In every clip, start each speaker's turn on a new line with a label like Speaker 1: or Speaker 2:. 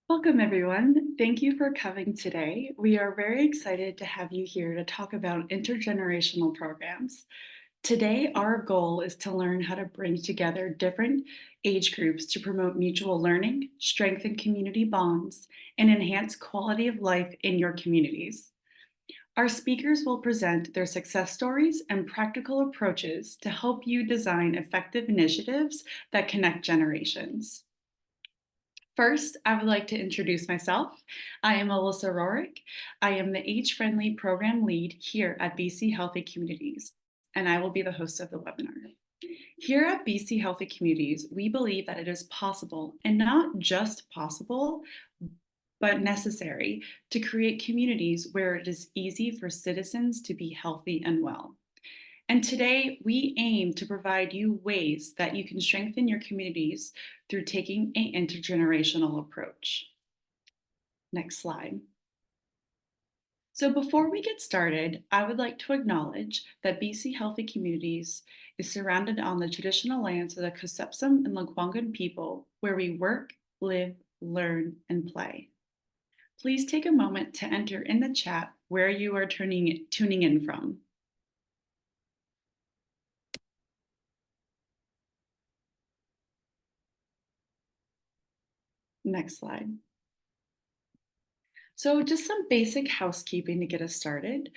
Speaker 1: Welcome, everyone. Thank you for coming today. We are very excited to have you here to talk about intergenerational programs. Today, our goal is to learn how to bring together different age groups to promote mutual learning, strengthen community bonds, and enhance quality of life in your communities. Our speakers will present their success stories and practical approaches to help you design effective initiatives that connect generations. First, I would like to introduce myself. I am Alyssa Rorick. I am the Age-Friendly Program Lead here at BC Healthy Communities, and I will be the host of the webinar. Here at BC Healthy Communities, we believe that it is possible, and not just possible, but necessary, to create communities where it is easy for citizens to be healthy and well. And today we aim to provide you ways that you can strengthen your communities through taking an intergenerational approach. Next slide. So before we get started, I would like to acknowledge that BC Healthy Communities is surrounded on the traditional lands of the Kusepsum and Lekwungen people, where we work, live, learn, and play. Please take a moment to enter in the chat where you are tuning in from. Next slide. So just some basic housekeeping to get us started.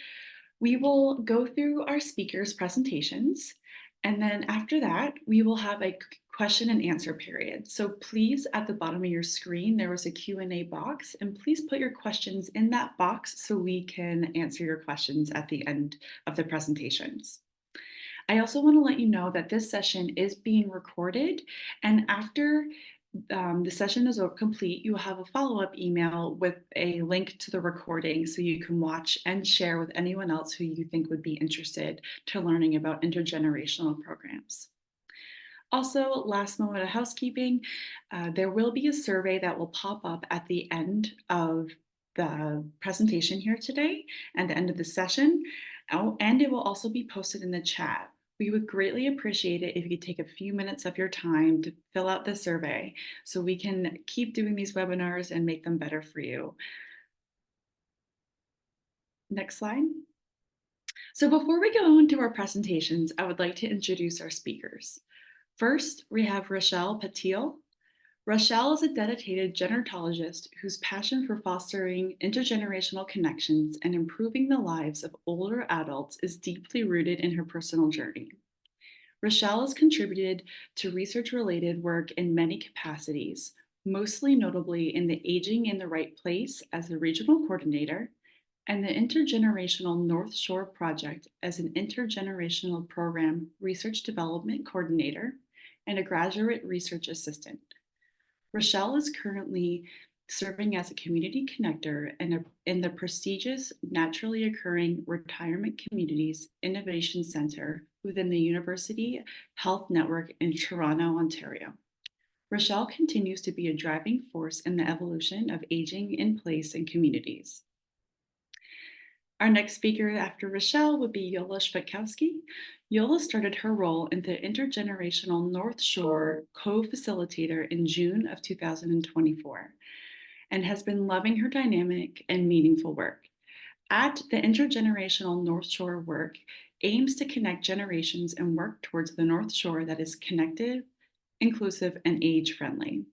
Speaker 1: We will go through our speakers' presentations, and then after that, we will have a question and answer period. So please, at the bottom of your screen, there was a Q&A box, and please put your questions in that box so we can answer your questions at the end of the presentations. I also want to let you know that this session is being recorded, and after the session is complete, you will have a follow-up email with a link to the recording so you can watch and share with anyone else who you think would be interested to learning about intergenerational programs. Also, last moment of housekeeping, there will be a survey that will pop up at the end of the presentation here today and the end of the session, and it will also be posted in the chat. We would greatly appreciate it if you could take a few minutes of your time to fill out the survey so we can keep doing these webinars and make them better for you. Next slide. So before we go into our presentations, I would like to introduce our speakers. First, we have Rochelle Patil. Rochelle is a dedicated gerontologist whose passion for fostering intergenerational connections and improving the lives of older adults is deeply rooted in her personal journey. Rochelle has contributed to research-related work in many capacities, mostly notably in the Aging in the Right Place as the regional coordinator and the Intergenerational North Shore Project as an intergenerational program research development coordinator and a graduate research assistant. Rochelle is currently serving as a community connector in the prestigious Naturally Occurring Retirement Communities Innovation Center within the University Health Network in Toronto, Ontario. Rochelle continues to be a driving force in the evolution of aging in place and communities. Our next speaker after Rochelle would be Yola Shpetkowski. Yola started her role in the Intergenerational North Shore co-facilitator in June of 2024 and has been loving her dynamic and meaningful work. At the Intergenerational North Shore work aims to connect generations and work towards the North Shore that is connected, inclusive, and age-friendly.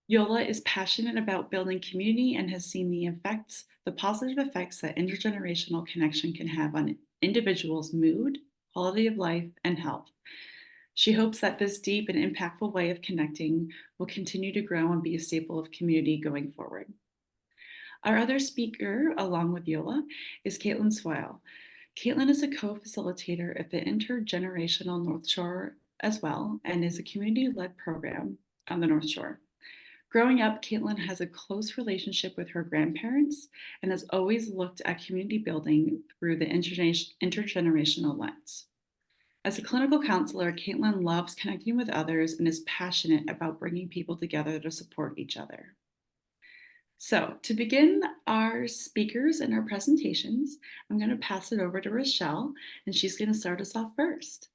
Speaker 1: Yola is passionate about building community and has seen the positive effects that intergenerational connection can have on individuals' mood, quality of life, and health. She hopes that this deep and impactful way of connecting will continue to grow and be a staple of community going forward. Our other speaker, along with Yola, is Caitlin Swile. Caitlin is a co-facilitator of the Intergenerational North Shore as well and is a community-led program on the North Shore. Growing up, Caitlin has a close relationship with her grandparents and has always looked at community building through the intergenerational lens. As a clinical counselor, Caitlin loves connecting with others and is passionate about bringing people together to support each other. So to begin our speakers and our presentations, I'm going to pass it over to Rochelle, and she's going to start us off first.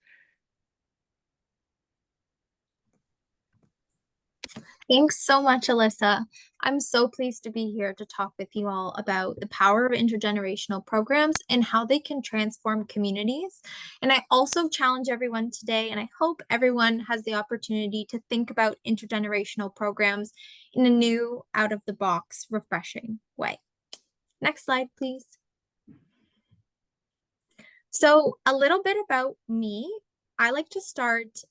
Speaker 2: Thanks so much, Alyssa. I'm so pleased to be here to talk with you all about the power of intergenerational programs and how they can transform communities. And I also challenge everyone today, and I hope everyone has the opportunity to think about intergenerational programs in a new, out of the box, refreshing way. Next slide, please. So a little bit about me. I like to start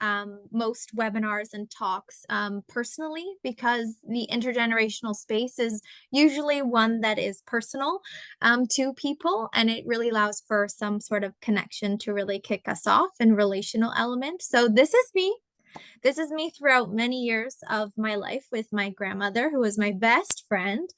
Speaker 2: most webinars and talks personally because the intergenerational space is usually one that is personal to people, and it really allows for some sort of connection to really kick us off and relational element. So this is me. This is me throughout many years of my life with my grandmother, who was my best friend.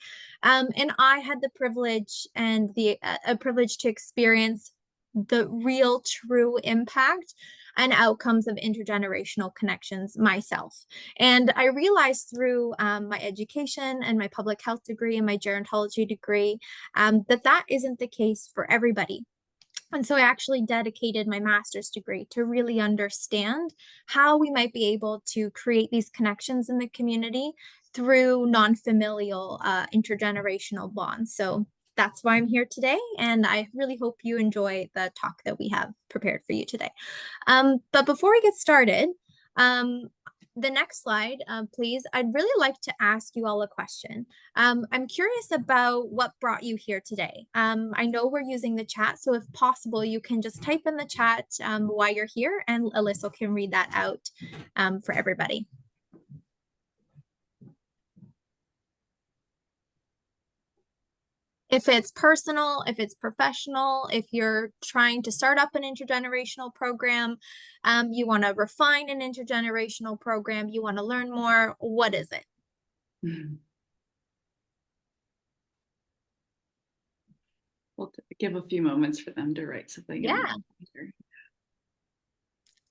Speaker 2: And I had the privilege and the a privilege to experience the real true impact and outcomes of intergenerational connections myself. And I realized through my education and my public health degree and my gerontology degree that that isn't the case for everybody. And so I actually dedicated my master's degree to really understand how we might be able to create these connections in the community through non-familial intergenerational bonds. So that's why I'm here today, and I really hope you enjoy the talk that we have prepared for you today. But before we get started, the next slide, please. I'd really like to ask you all a question. I'm curious about what brought you here today. I know we're using the chat, so if possible, you can just type in the chat why you're here, and Alyssa can read that out for everybody. If it's personal, if it's professional, if you're trying to start up an intergenerational program, you want to refine an intergenerational program, you want to learn more, what is it?
Speaker 1: We'll give a few moments for them to write something.
Speaker 2: Yeah.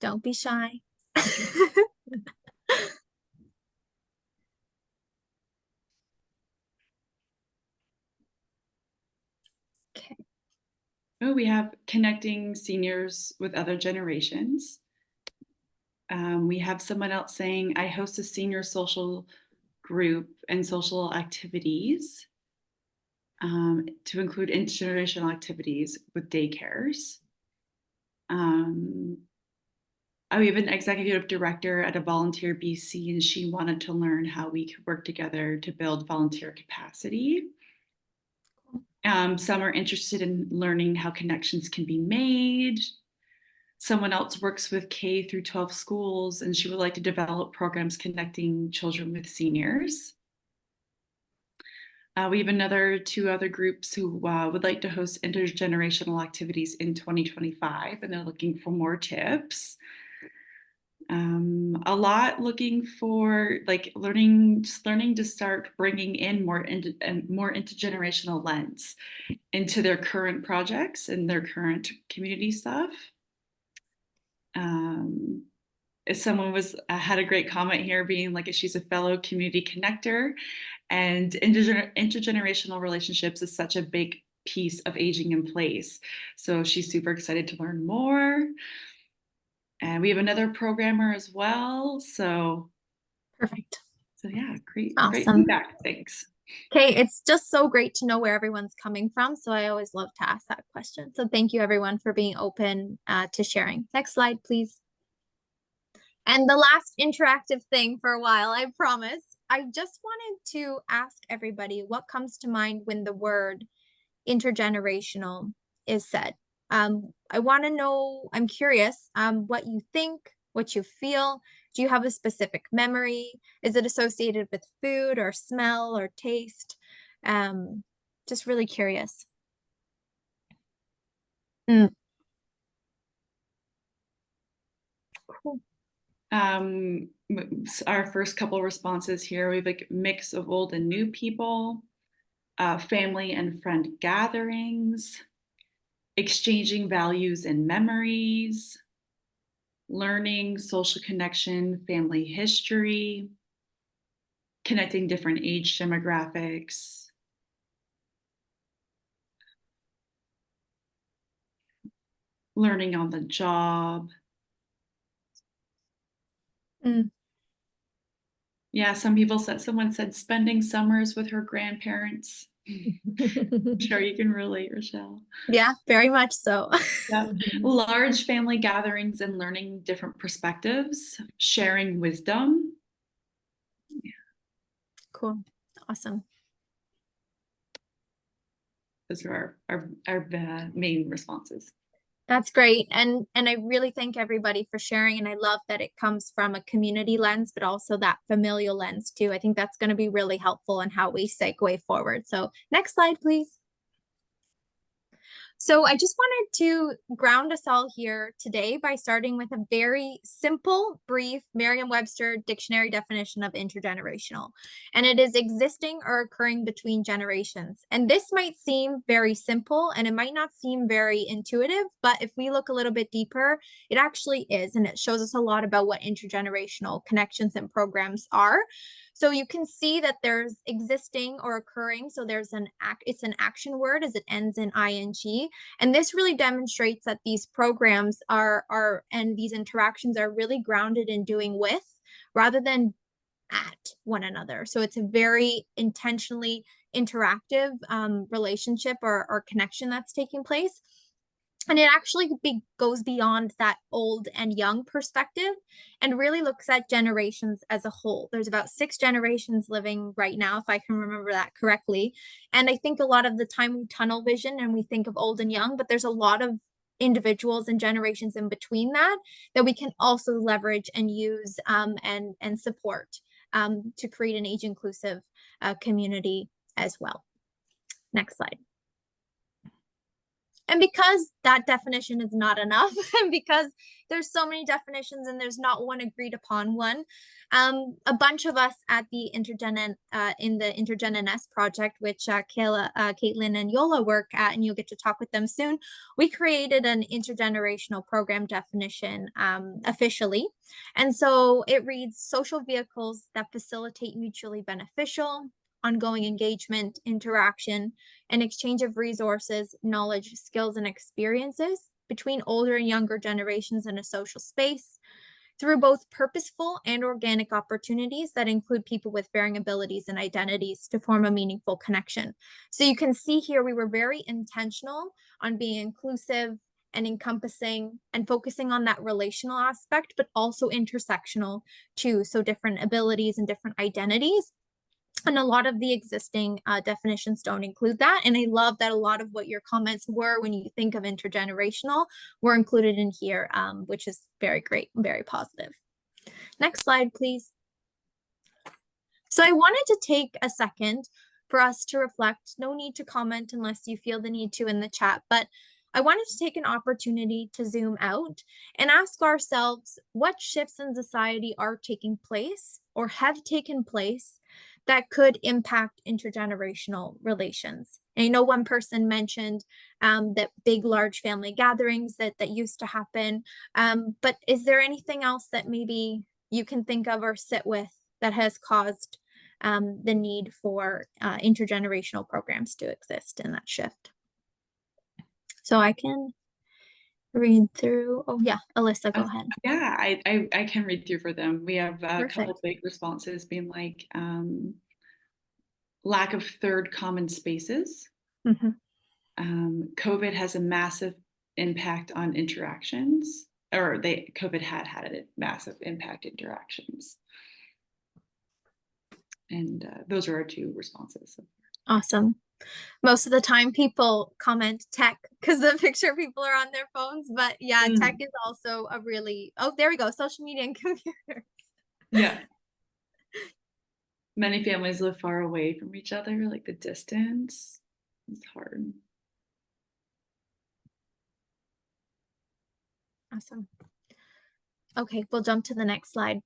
Speaker 2: Don't be shy. Okay.
Speaker 1: Oh, we have connecting seniors with other generations. We have someone else saying, I host a senior social group and social activities to include intergenerational activities with daycares. We have an executive director at a volunteer BC, and she wanted to learn how we could work together to build volunteer capacity. Some are interested in learning how connections can be made. Someone else works with K through 12 schools, and she would like to develop programs connecting children with seniors. We have two other groups who would like to host intergenerational activities in 2025, and they're looking for more tips. A lot looking for learning to start bringing in more intergenerational lens into their current projects and their current community stuff. If someone had a great comment here being like, she's a fellow community connector, and intergenerational relationships is such a big piece of aging in place. So she's super excited to learn more. And we have another programmer as well. So
Speaker 2: Perfect.
Speaker 1: So yeah, great
Speaker 2: Awesome.
Speaker 1: feedback. Thanks.
Speaker 2: Okay, it's just so great to know where everyone's coming from. So I always love to ask that question. So thank you everyone for being open to sharing. Next slide, please. And the last interactive thing for a while, I promise. I just wanted to ask everybody what comes to mind when the word intergenerational is said. I want to know, I'm curious what you think, what you feel. Do you have a specific memory? Is it associated with food or smell or taste? Just really curious. Cool.
Speaker 1: Our first couple responses here, we have a mix of old and new people, family and friend gatherings, exchanging values and memories, learning, social connection, family history, connecting different age demographics, learning on the job. Yeah, someone said spending summers with her grandparents. I'm sure you can relate, Rochelle.
Speaker 2: Yeah, very much so.
Speaker 1: Yeah.
Speaker 3: Mhm.
Speaker 1: Large family gatherings and learning different perspectives, sharing wisdom.
Speaker 2: Cool. Awesome.
Speaker 1: Those are our main responses.
Speaker 2: That's great. And I really thank everybody for sharing. And I love that it comes from a community lens, but also that familial lens too. I think that's going to be really helpful in how we segue forward. So next slide, please. So I just wanted to ground us all here today by starting with a very simple, brief Merriam-Webster dictionary definition of intergenerational. And it is existing or occurring between generations. And this might seem very simple and it might not seem very intuitive, but if we look a little bit deeper, it actually is. And it shows us a lot about what intergenerational connections and programs are. So you can see that there's existing or occurring. So there's it's an action word as it ends in ing. And this really demonstrates that these programs and these interactions are really grounded in doing with rather than at one another. So it's a very intentionally interactive relationship or connection that's taking place. And it actually goes beyond that old and young perspective and really looks at generations as a whole. There's about 6 generations living right now, if I can remember that correctly. And I think a lot of the time we tunnel vision and we think of old and young, but there's a lot of individuals and generations in between that we can also leverage and use and support to create an age inclusive community as well. Next slide. And because that definition is not enough, and because there's so many definitions and there's not one agreed upon one, a bunch of us at the in the Intergen project, which Caitlin and Yola work at, and you'll get to talk with them soon, we created an intergenerational program definition officially. And so it reads social vehicles that facilitate mutually beneficial, ongoing engagement, interaction, and exchange of resources, knowledge, skills, and experiences between older and younger generations in a social space through both purposeful and organic opportunities that include people with varying abilities and identities to form a meaningful connection. So you can see here we were very intentional on being inclusive and encompassing and focusing on that relational aspect, but also intersectional too. So different abilities and different identities. And a lot of the existing definitions don't include that. And I love that a lot of what your comments were when you think of intergenerational were included in here, which is very great and very positive. Next slide, please. So I wanted to take a second for us to reflect. No need to comment unless you feel the need to in the chat, but I wanted to take an opportunity to zoom out and ask ourselves what shifts in society are taking place or have taken place that could impact intergenerational relations. And I know one person mentioned that big, large family gatherings that used to happen. But is there anything else that maybe you can think of or sit with that has caused the need for intergenerational programs to exist in that shift? So I can read through. Oh yeah, Alyssa, go ahead.
Speaker 1: Yeah, I can read through for them. We have a
Speaker 2: Perfect.
Speaker 1: couple big responses being like lack of third common spaces. COVID has a massive impact on interactions, or COVID had a massive impact interactions. And those are our 2 responses.
Speaker 2: Awesome. Most of the time people comment tech because the picture people are on their phones, but yeah, tech is also a really, oh, there we go, social media and computers.
Speaker 1: Yeah. Many families live far away from each other, like the distance is hard.
Speaker 2: Awesome. Okay, we'll jump to the next slide.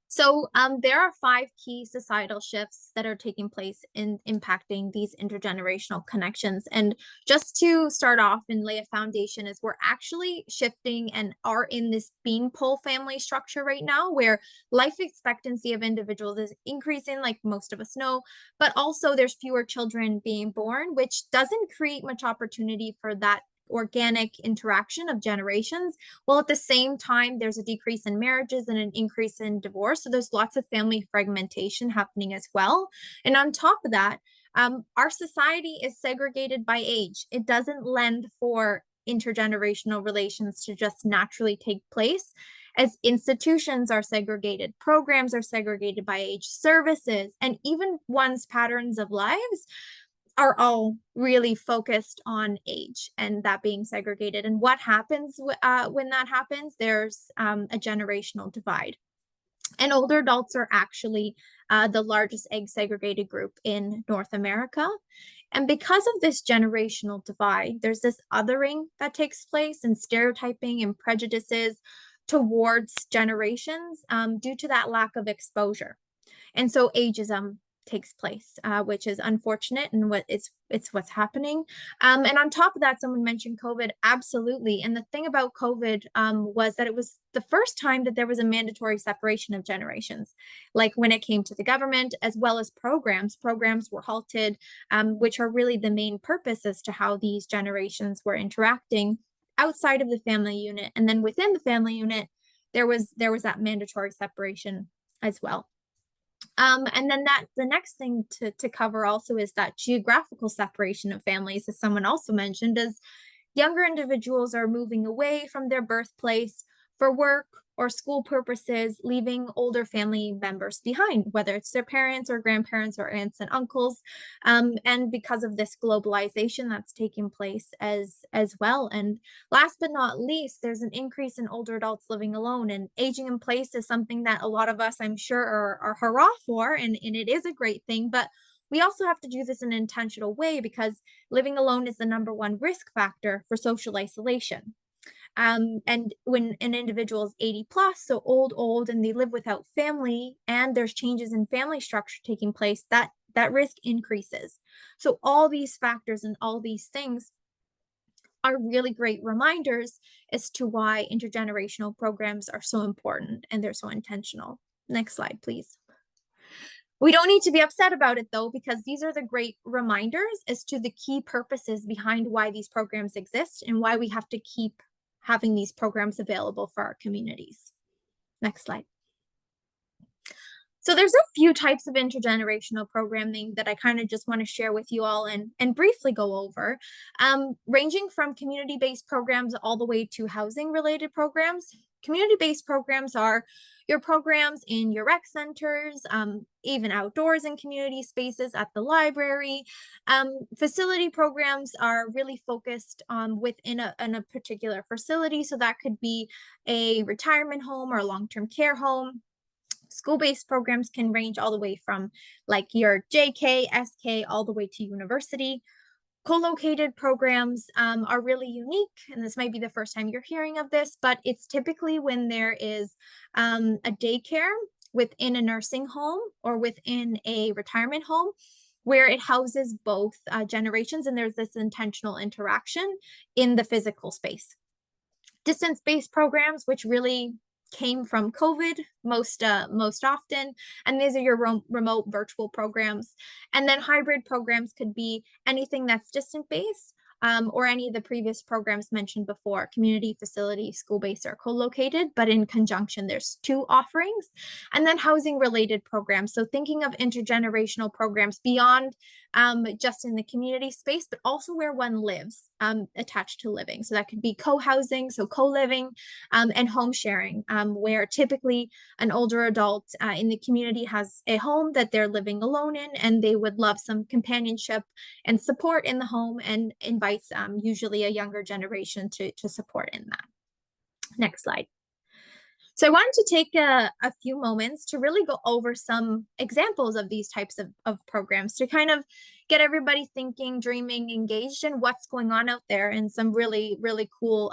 Speaker 2: So there are 5 key societal shifts that are taking place in impacting these intergenerational connections. And just to start off and lay a foundation is we're actually shifting and are in this beanpole family structure right now where life expectancy of individuals is increasing, like most of us know, but also there's fewer children being born, which doesn't create much opportunity for that organic interaction of generations, while at the same time there's a decrease in marriages and an increase in divorce. So there's lots of family fragmentation happening as well. And on top of that, our society is segregated by age. It doesn't lend for intergenerational relations to just naturally take place, as institutions are segregated, programs are segregated by age, services, and even one's patterns of lives are all really focused on age and that being segregated. And what happens when that happens? There's a generational divide. And older adults are actually the largest egg segregated group in North America. And because of this generational divide, there's this othering that takes place and stereotyping and prejudices towards generations due to that lack of exposure. And so ageism takes place, which is unfortunate, and it's what's happening. And on top of that, someone mentioned COVID. Absolutely. And the thing about COVID was that it was the first time that there was a mandatory separation of generations, like when it came to the government, as well as programs. Programs were halted, which are really the main purpose as to how these generations were interacting outside of the family unit. And then within the family unit, there was that mandatory separation as well. And then the next thing to cover also is that geographical separation of families, as someone also mentioned, is younger individuals are moving away from their birthplace for work or school purposes, leaving older family members behind, whether it's their parents or grandparents or aunts and uncles. And because of this globalization that's taking place as well. And last but not least, there's an increase in older adults living alone, and aging in place is something that a lot of us, I'm sure, are hurrah for, and it is a great thing. But we also have to do this in an intentional way, because living alone is the #1 risk factor for social isolation. And when an individual is 80 plus, so old, and they live without family, and there's changes in family structure taking place, that risk increases. So all these factors and all these things are really great reminders as to why intergenerational programs are so important and they're so intentional. Next slide, please. We don't need to be upset about it, though, because these are the great reminders as to the key purposes behind why these programs exist and why we have to keep having these programs available for our communities. Next slide. So there's a few types of intergenerational programming that I kind of just want to share with you all and briefly go over, ranging from community-based programs all the way to housing-related programs. Community-based programs are your programs in your rec centers, even outdoors in community spaces at the library. Facility programs are really focused within a particular facility. So that could be a retirement home or a long-term care home. School-based programs can range all the way from like your JK, SK, all the way to university. Co-located programs are really unique, and this might be the first time you're hearing of this, but it's typically when there is a daycare within a nursing home or within a retirement home where it houses both generations, and there's this intentional interaction in the physical space. Distance-based programs, which really came from COVID most often, and these are your remote virtual programs. And then hybrid programs could be anything that's distant-based, or any of the previous programs mentioned before, community, facility, school-based, or co-located, but in conjunction, there's 2 offerings. And then housing-related programs, so thinking of intergenerational programs beyond just in the community space, but also where one lives, attached to living. So that could be co-housing, so co-living, and home sharing, where typically an older adult in the community has a home that they're living alone in, and they would love some companionship and support in the home, and invites usually a younger generation to support in that. Next slide. So I wanted to take a few moments to really go over some examples of these types of programs to kind of get everybody thinking, dreaming, engaged in what's going on out there, and some really, really cool,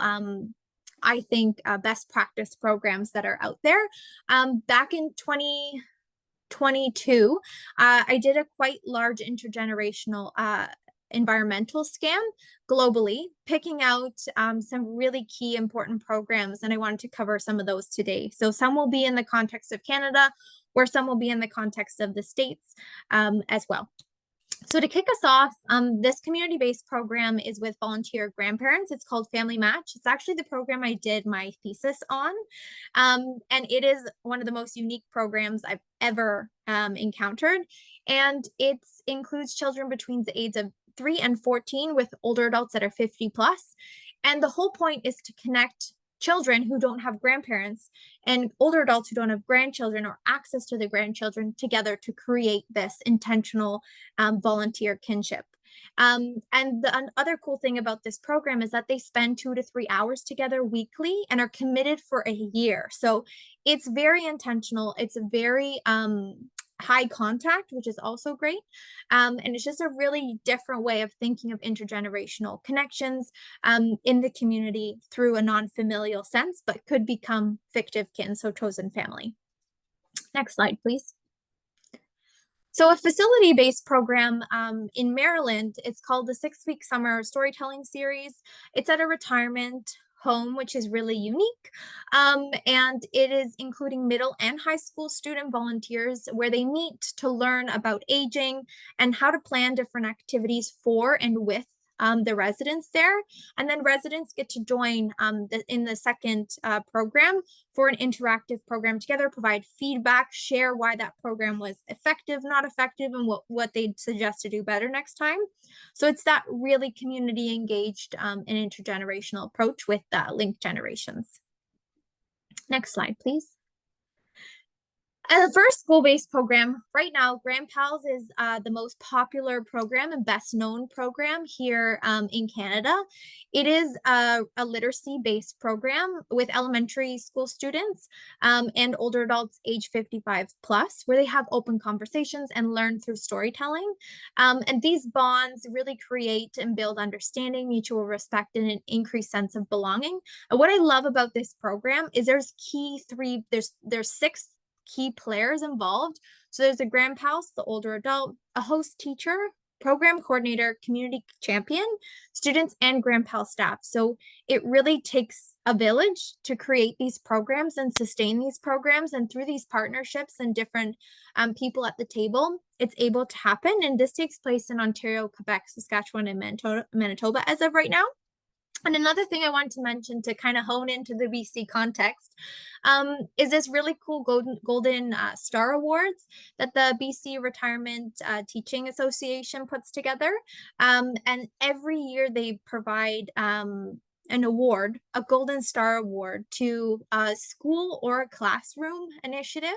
Speaker 2: I think, best practice programs that are out there. Back in 2022, I did a quite large intergenerational environmental scan globally, picking out some really key important programs, and I wanted to cover some of those today. So some will be in the context of Canada, or some will be in the context of the States as well. So to kick us off, this community-based program is with volunteer grandparents. It's called Family Match. It's actually the program I did my thesis on. And it is one of the most unique programs I've ever encountered. And it includes children between the age of 3 and 14 with older adults that are 50 plus. And the whole point is to connect children who don't have grandparents and older adults who don't have grandchildren or access to the grandchildren together to create this intentional volunteer kinship. And the other cool thing about this program is that they spend 2 to 3 hours together weekly and are committed for a year. So it's very intentional. It's a very high contact, which is also great. And it's just a really different way of thinking of intergenerational connections in the community through a non-familial sense, but could become fictive kin, so chosen family. Next slide, please. So a facility-based program in Maryland, it's called the 6-Week Summer Storytelling Series. It's at a retirement home, which is really unique. And it is including middle and high school student volunteers where they meet to learn about aging and how to plan different activities for and with the residents there. And then residents get to join in the second program for an interactive program together, provide feedback, share why that program was effective, not effective, and what they'd suggest to do better next time. So it's that really community engaged and intergenerational approach with linked generations. Next slide, please. And the first school-based program right now, GrandPals is the most popular program and best known program here in Canada. It is a literacy-based program with elementary school students and older adults age 55 plus, where they have open conversations and learn through storytelling. And these bonds really create and build understanding, mutual respect, and an increased sense of belonging. And what I love about this program is there's 6 key players involved. So there's a grandpouse, the older adult, a host teacher, program coordinator, community champion, students, and grandpouse staff. So it really takes a village to create these programs and sustain these programs. And through these partnerships and different people at the table, it's able to happen. And this takes place in Ontario, Quebec, Saskatchewan, and Manitoba as of right now. And another thing I wanted to mention to kind of hone into the BC context is this really cool Golden Star Awards that the BC Retirement Teaching Association puts together. And every year they provide an award, a Golden Star Award, to a school or a classroom initiative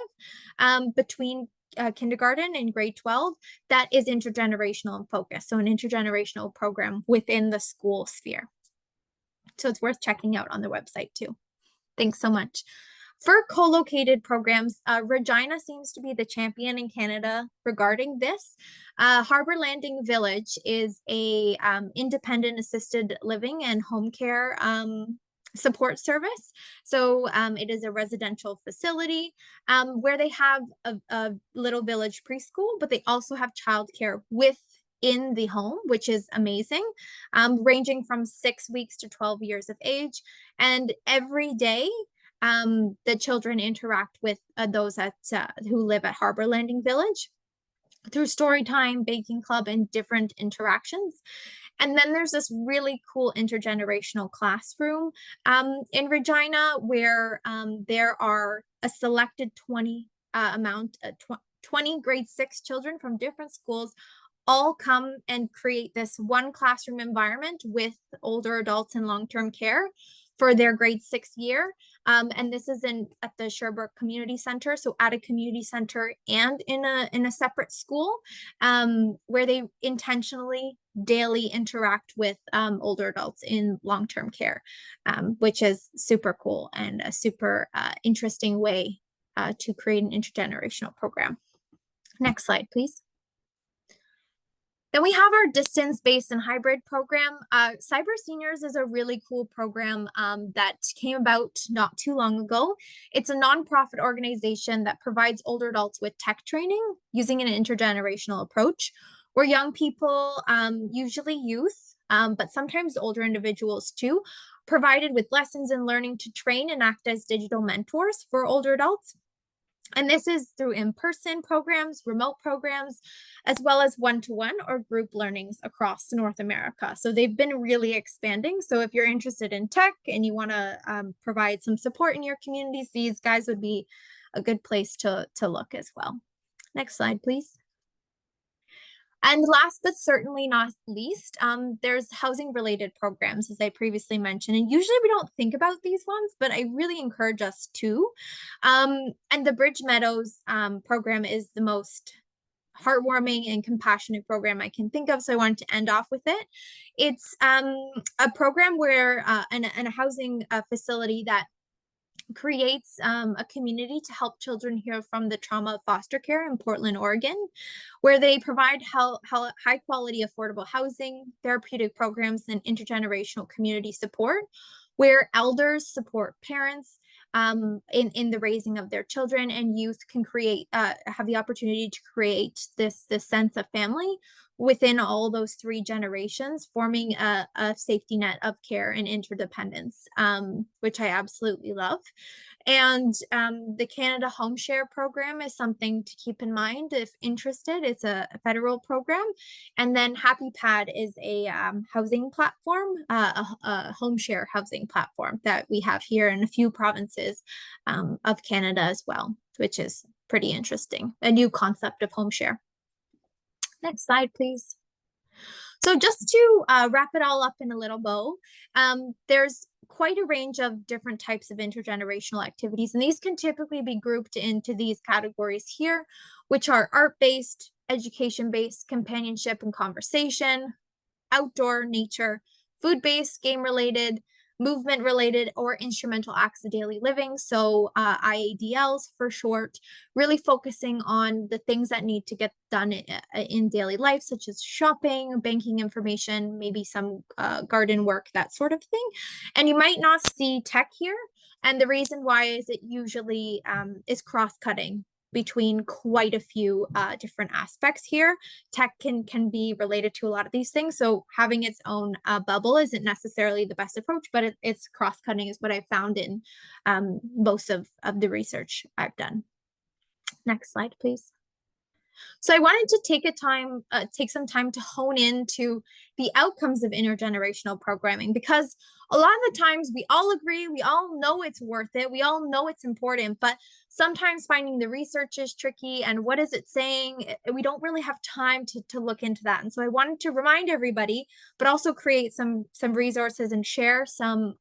Speaker 2: between kindergarten and grade 12 that is intergenerational in focus. So an intergenerational program within the school sphere. So it's worth checking out on their website too. Thanks so much. For co-located programs, Regina seems to be the champion in Canada regarding this. Harbor Landing Village is a independent assisted living and home care support service. So it is a residential facility where they have a little village preschool, but they also have childcare within the home, which is amazing, ranging from 6 weeks to 12 years of age. And every day, the children interact with those who live at Harbor Landing Village through story time, baking club, and different interactions. And then there's this really cool intergenerational classroom in Regina where there are a selected 20 grade 6 children from different schools all come and create this one classroom environment with older adults in long-term care for their grade 6 year. And this is at the Sherbrooke Community Center, so at a community center and in a separate school, where they intentionally daily interact with older adults in long-term care, which is super cool and a super interesting way to create an intergenerational program. Next slide, please. Then we have our distance-based and hybrid program. Cyber Seniors is a really cool program that came about not too long ago. It's a nonprofit organization that provides older adults with tech training using an intergenerational approach, where young people, usually youth, but sometimes older individuals too, provided with lessons and learning to train and act as digital mentors for older adults. And this is through in-person programs, remote programs, as well as one-to-one or group learnings across North America. So they've been really expanding. So if you're interested in tech and you want to provide some support in your communities, these guys would be a good place to look as well. Next slide, please. And last but certainly not least, there's housing related programs, as I previously mentioned. And usually we don't think about these ones, but I really encourage us to. And the Bridge Meadows program is the most heartwarming and compassionate program I can think of. So I wanted to end off with it. It's a program where, and a housing facility that creates a community to help children heal from the trauma of foster care in Portland, Oregon, where they provide high quality, affordable housing, therapeutic programs, and intergenerational community support, where elders support parents in the raising of their children, and youth can create have the opportunity to create this sense of family within all those three generations, forming a safety net of care and interdependence, which I absolutely love. And the Canada Home Share program is something to keep in mind if interested. It's a federal program. And then Happy Pad is a housing platform, a home share housing platform that we have here in a few provinces of Canada as well, which is pretty interesting. A new concept of home share. Next slide, please. So just to wrap it all up in a little bow, there's quite a range of different types of intergenerational activities, and these can typically be grouped into these categories here, which are art-based, education-based, companionship and conversation, outdoor nature, food-based, game-related, movement-related, or instrumental acts of daily living. So IADLs for short, really focusing on the things that need to get done in daily life, such as shopping, banking information, maybe some garden work, that sort of thing. And you might not see tech here. And the reason why is it usually is cross-cutting between quite a few different aspects here. Tech can be related to a lot of these things. So having its own bubble isn't necessarily the best approach, but it's cross-cutting is what I found in most of the research I've done. Next slide, please. So I wanted to take some time to hone into the outcomes of intergenerational programming, because a lot of the times we all agree, we all know it's worth it, we all know it's important, but sometimes finding the research is tricky, and what is it saying? We don't really have time to look into that. And so I wanted to remind everybody, but also create some resources and share some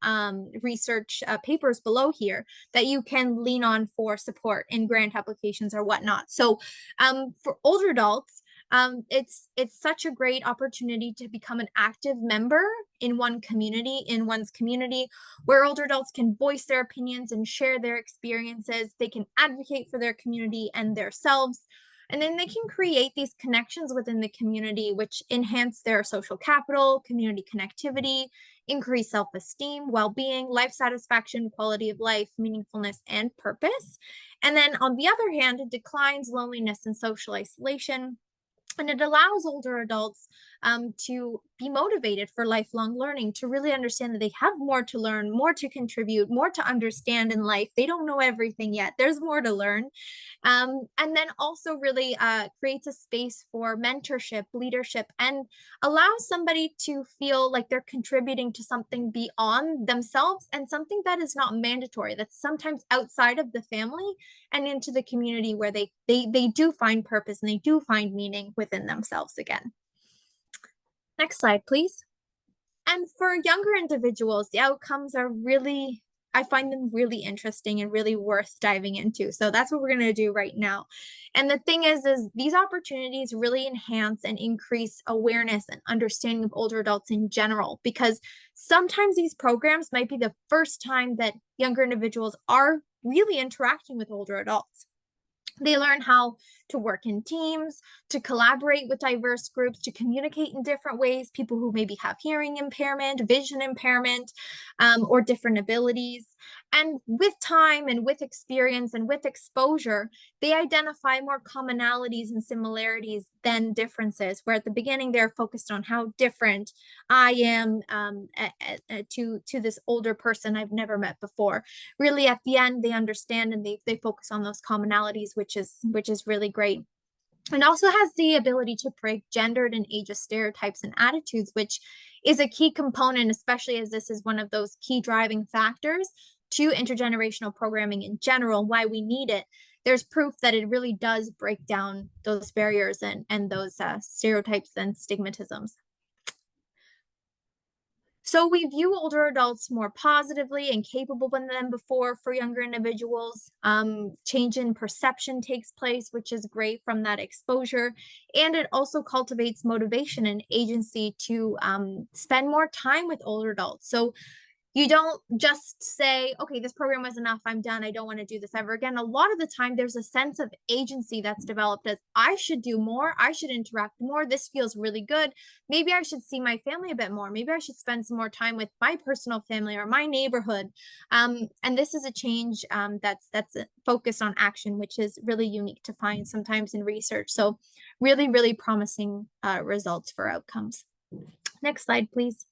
Speaker 2: research papers below here that you can lean on for support in grant applications or whatnot. So for older adults, it's such a great opportunity to become an active member in one's community, where older adults can voice their opinions and share their experiences. They can advocate for their community and themselves. And then they can create these connections within the community, which enhance their social capital, community connectivity, increase self-esteem, well-being, life satisfaction, quality of life, meaningfulness, and purpose. And then on the other hand, it declines loneliness and social isolation. And it allows older adults to be motivated for lifelong learning, to really understand that they have more to learn, more to contribute, more to understand in life. They don't know everything yet. There's more to learn. And then also really creates a space for mentorship, leadership, and allows somebody to feel like they're contributing to something beyond themselves and something that is not mandatory, that's sometimes outside of the family and into the community, where they do find purpose and they do find meaning within themselves again. Next slide, please. And for younger individuals, the outcomes are really, I find them really interesting and really worth diving into. So that's what we're going to do right now. And the thing is these opportunities really enhance and increase awareness and understanding of older adults in general, because sometimes these programs might be the first time that younger individuals are really interacting with older adults. They learn how to work in teams, to collaborate with diverse groups, to communicate in different ways, people who maybe have hearing impairment, vision impairment, or different abilities. And with time and with experience and with exposure, they identify more commonalities and similarities than differences, where at the beginning they're focused on how different I am to this older person I've never met before. Really, at the end, they understand and they focus on those commonalities, which is really great. And also has the ability to break gendered and ageist stereotypes and attitudes, which is a key component, especially as this is one of those key driving factors to intergenerational programming in general, why we need it. There's proof that it really does break down those barriers and those stereotypes and stigmatisms. So we view older adults more positively and capable than before for younger individuals. Change in perception takes place, which is great from that exposure. And it also cultivates motivation and agency to spend more time with older adults. So you don't just say, okay, this program was enough, I'm done, I don't want to do this ever again. A lot of the time, there's a sense of agency that's developed as I should do more, I should interact more, this feels really good. Maybe I should see my family a bit more. Maybe I should spend some more time with my personal family or my neighborhood. And this is a change that's focused on action, which is really unique to find sometimes in research. So really, really promising results for outcomes. Next slide, please.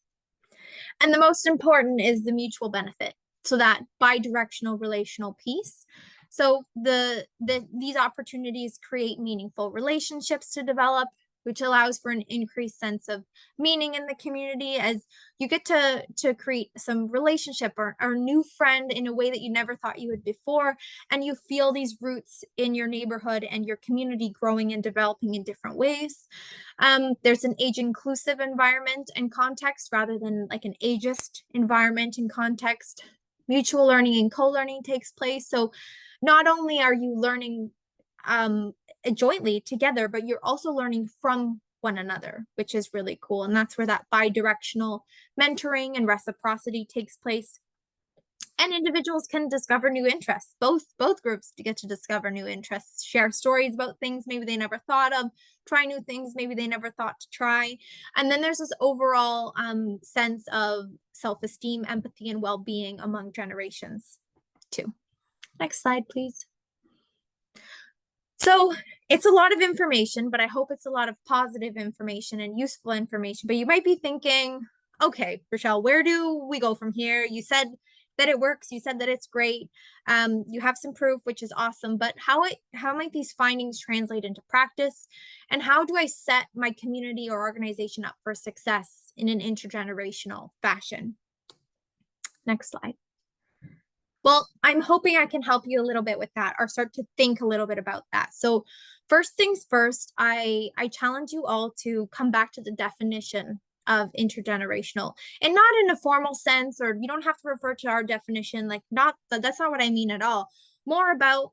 Speaker 2: And the most important is the mutual benefit. So that bi-directional relational piece. So these opportunities create meaningful relationships to develop, which allows for an increased sense of meaning in the community as you get to create some relationship or new friend in a way that you never thought you would before. And you feel these roots in your neighborhood and your community growing and developing in different ways. There's an age-inclusive environment and context rather than like an ageist environment and context. Mutual learning and co-learning takes place. So not only are you learning jointly together, but you're also learning from one another, which is really cool. And that's where that bi-directional mentoring and reciprocity takes place. And individuals can discover new interests. Both groups get to discover new interests, share stories about things maybe they never thought of, try new things maybe they never thought to try. And then there's this overall sense of self-esteem, empathy, and well-being among generations too. Next slide, please. So it's a lot of information, but I hope it's a lot of positive information and useful information. But you might be thinking, okay, Rochelle, where do we go from here? You said that it works. You said that it's great. You have some proof, which is awesome. But how might these findings translate into practice? And how do I set my community or organization up for success in an intergenerational fashion? Next slide. Well, I'm hoping I can help you a little bit with that or start to think a little bit about that. So first things first, I challenge you all to come back to the definition of intergenerational, and not in a formal sense, or you don't have to refer to our definition, like that's not what I mean at all. More about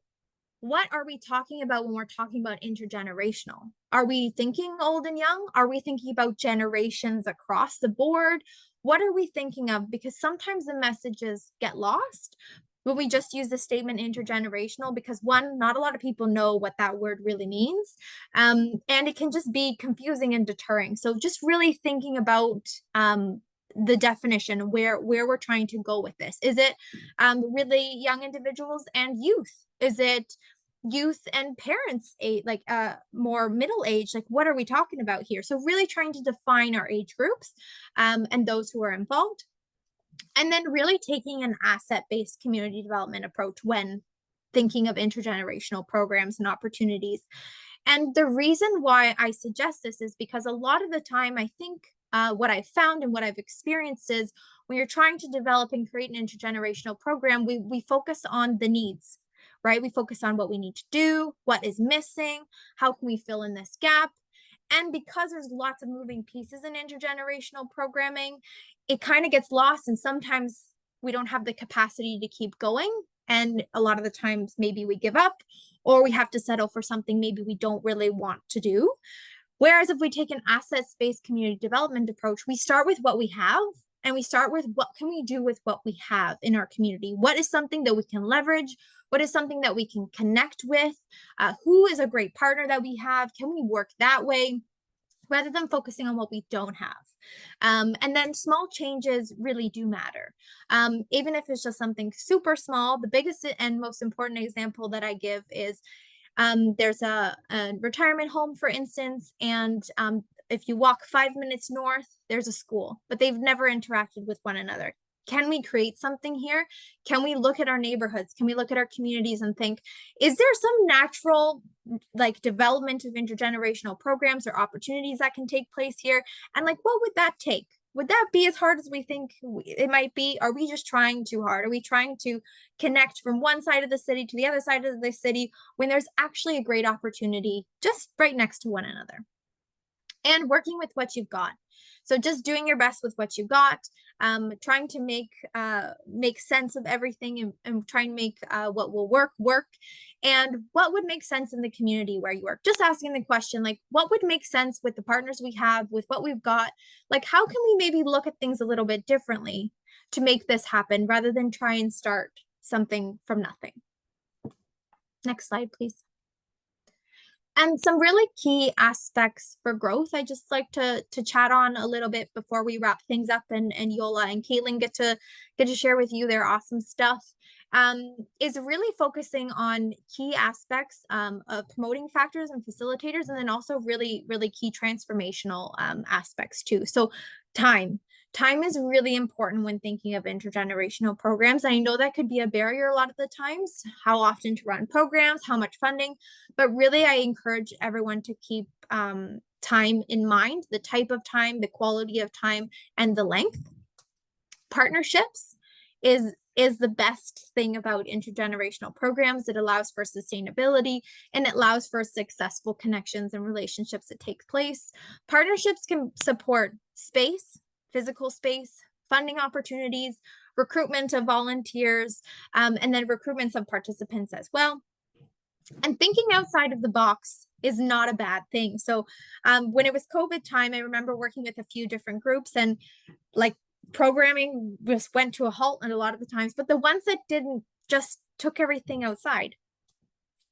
Speaker 2: what are we talking about when we're talking about intergenerational? Are we thinking old and young? Are we thinking about generations across the board? What are we thinking of? Because sometimes the messages get lost when we just use the statement intergenerational, because one, not a lot of people know what that word really means. And it can just be confusing and deterring. So just really thinking about the definition, where we're trying to go with this. Is it really young individuals and youth? Is it youth and parents, like more middle age? Like, what are we talking about here? So really trying to define our age groups and those who are involved. And then really taking an asset-based community development approach when thinking of intergenerational programs and opportunities. And the reason why I suggest this is because a lot of the time, I think what I've found and what I've experienced is when you're trying to develop and create an intergenerational program, we focus on the needs, right? We focus on what we need to do, what is missing, how can we fill in this gap? And because there's lots of moving pieces in intergenerational programming, it kind of gets lost. And sometimes we don't have the capacity to keep going. And a lot of the times maybe we give up, or we have to settle for something maybe we don't really want to do. Whereas if we take an assets-based community development approach, we start with what we have and we start with what can we do with what we have in our community? What is something that we can leverage? What is something that we can connect with? Who is a great partner that we have? Can we work that way, rather than focusing on what we don't have? And then small changes really do matter. Even if it's just something super small, the biggest and most important example that I give is there's a retirement home, for instance, and if you walk 5 minutes north, there's a school, but they've never interacted with one another. Can we create something here? Can we look at our neighborhoods? Can we look at our communities and think, is there some natural like development of intergenerational programs or opportunities that can take place here? And like, what would that take? Would that be as hard as we think it might be? Are we just trying too hard? Are we trying to connect from one side of the city to the other side of the city when there's actually a great opportunity just right next to one another? And working with what you've got. So just doing your best with what you got, trying to make sense of everything, and try and make what will work, and what would make sense in the community where you work. Just asking the question, like, what would make sense with the partners we have, with what we've got? Like, how can we maybe look at things a little bit differently to make this happen, rather than try and start something from nothing? Next slide, please. And some really key aspects for growth I just like to chat on a little bit before we wrap things up, and Yola and Caitlin get to share with you their awesome stuff. Is really focusing on key aspects of promoting factors and facilitators, and then also really key transformational aspects too. So time. Time is really important when thinking of intergenerational programs. And I know that could be a barrier a lot of the times, how often to run programs, how much funding, but really I encourage everyone to keep time in mind, the type of time, the quality of time, and the length. Partnerships is the best thing about intergenerational programs. It allows for sustainability, and it allows for successful connections and relationships that take place. Partnerships can support space, physical space, funding opportunities, recruitment of volunteers, and then recruitments of participants as well. And thinking outside of the box is not a bad thing. So when it was COVID time, I remember working with a few different groups, and like programming just went to a halt and a lot of the times, but the ones that didn't just took everything outside.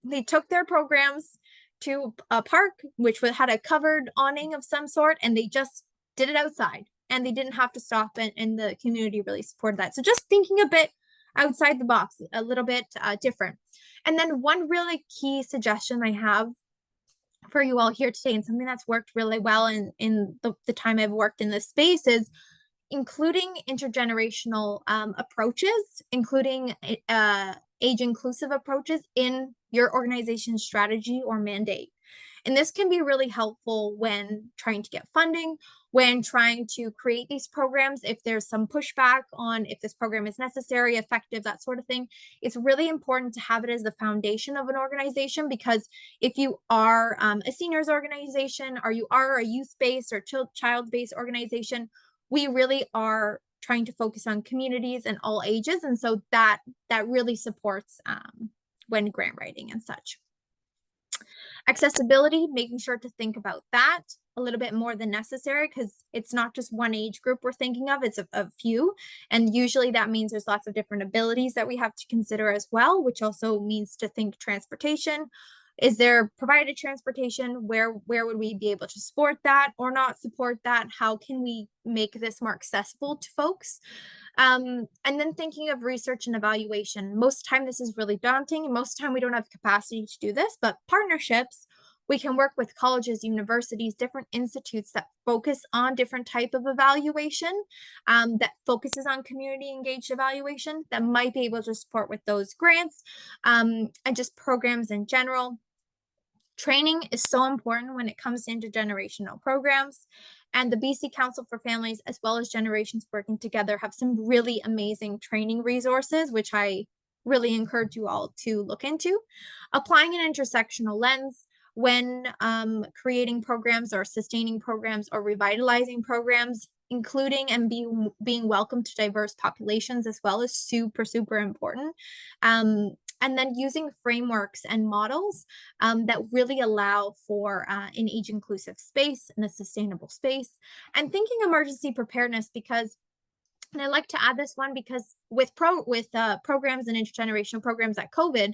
Speaker 2: They took their programs to a park, which had a covered awning of some sort, and they just did it outside, and they didn't have to stop, and the community really supported that. So just thinking a bit outside the box, a little bit different. And then one really key suggestion I have for you all here today, and something that's worked really well in the time I've worked in this space, is including intergenerational approaches, including age inclusive approaches in your organization's strategy or mandate. And this can be really helpful when trying to get funding, when trying to create these programs. If there's some pushback on if this program is necessary, effective, that sort of thing, it's really important to have it as the foundation of an organization. Because if you are a seniors organization, or you are a youth-based or child-based organization, we really are trying to focus on communities and all ages. And so that really supports when grant writing and such. Accessibility, making sure to think about that a little bit more than necessary, because it's not just one age group we're thinking of, it's a few. And usually that means there's lots of different abilities that we have to consider as well, which also means to think transportation. Is there provided transportation? Where would we be able to support that or not support that? How can we make this more accessible to folks? And then thinking of research and evaluation. Most time this is really daunting, and most time we don't have capacity to do this, but partnerships, we can work with colleges, universities, different institutes that focus on different type of evaluation, that focuses on community engaged evaluation, that might be able to support with those grants, and just programs in general. Training is so important when it comes to intergenerational programs, and the BC Council for Families, as well as Generations Working Together, have some really amazing training resources, which I really encourage you all to look into. Applying an intersectional lens when creating programs or sustaining programs or revitalizing programs, including and being welcome to diverse populations as well, is super important. And then using frameworks and models that really allow for an age inclusive space and a sustainable space, and thinking emergency preparedness, because And I like to add this one because with programs and intergenerational programs at COVID,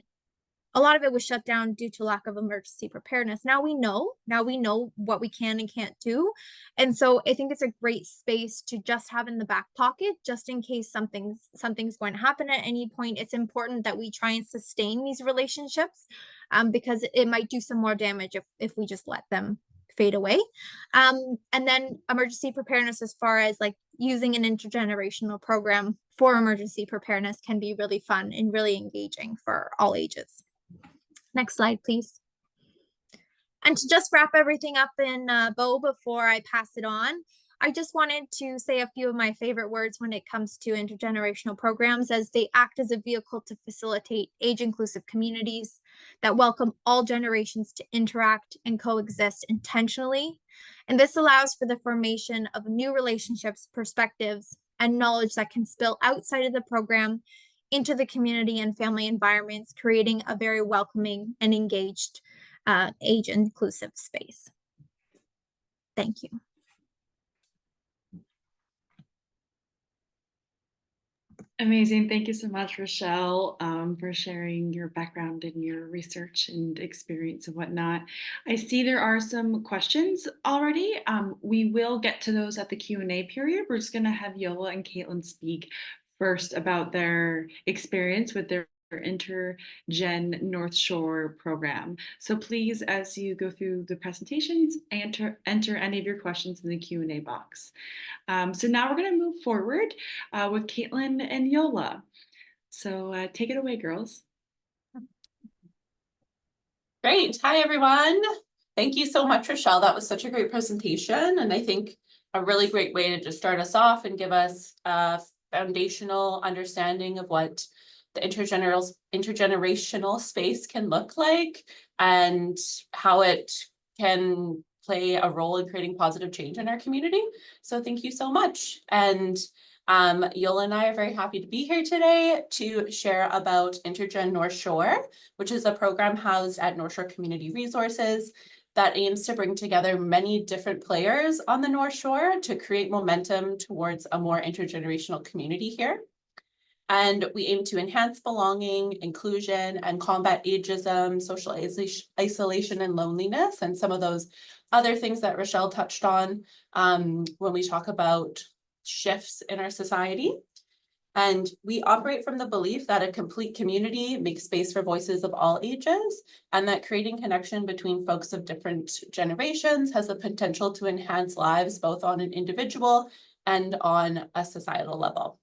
Speaker 2: a lot of it was shut down due to lack of emergency preparedness. Now we know what we can and can't do. And so I think it's a great space to just have in the back pocket, just in case something's going to happen at any point. It's important that we try and sustain these relationships, because it might do some more damage if we just let them fade away. And then emergency preparedness, as far as like using an intergenerational program for emergency preparedness, can be really fun and really engaging for all ages. Next slide, please. And to just wrap everything up in a bow before I pass it on, I just wanted to say a few of my favorite words when it comes to intergenerational programs, as they act as a vehicle to facilitate age-inclusive communities that welcome all generations to interact and coexist intentionally. And this allows for the formation of new relationships, perspectives, and knowledge that can spill outside of the program into the community and family environments, creating a very welcoming and engaged age-inclusive space. Thank you.
Speaker 1: Amazing. Thank you so much, Rochelle, for sharing your background and your research and experience and whatnot. I see there are some questions already. We will get to those at the Q&A period. We're just going to have Yola and Caitlin speak first about their experience with their Intergen North Shore program. So please, as you go through the presentations, enter any of your questions in the Q&A box. So now we're going to move forward with Caitlin and Yola. So take it away, girls.
Speaker 3: Great. Hi, everyone. Thank you so much, Rochelle. That was such a great presentation, and I think a really great way to just start us off and give us a foundational understanding of what the intergenerational space can look like and how it can play a role in creating positive change in our community. So thank you so much. And Yola and I are very happy to be here today to share about Intergen North Shore, which is a program housed at North Shore Community Resources that aims to bring together many different players on the North Shore to create momentum towards a more intergenerational community here. And we aim to enhance belonging, inclusion, and combat ageism, social isolation, and loneliness, and some of those other things that Rochelle touched on when we talk about shifts in our society. And we operate from the belief that a complete community makes space for voices of all ages, and that creating connection between folks of different generations has the potential to enhance lives both on an individual and on a societal level.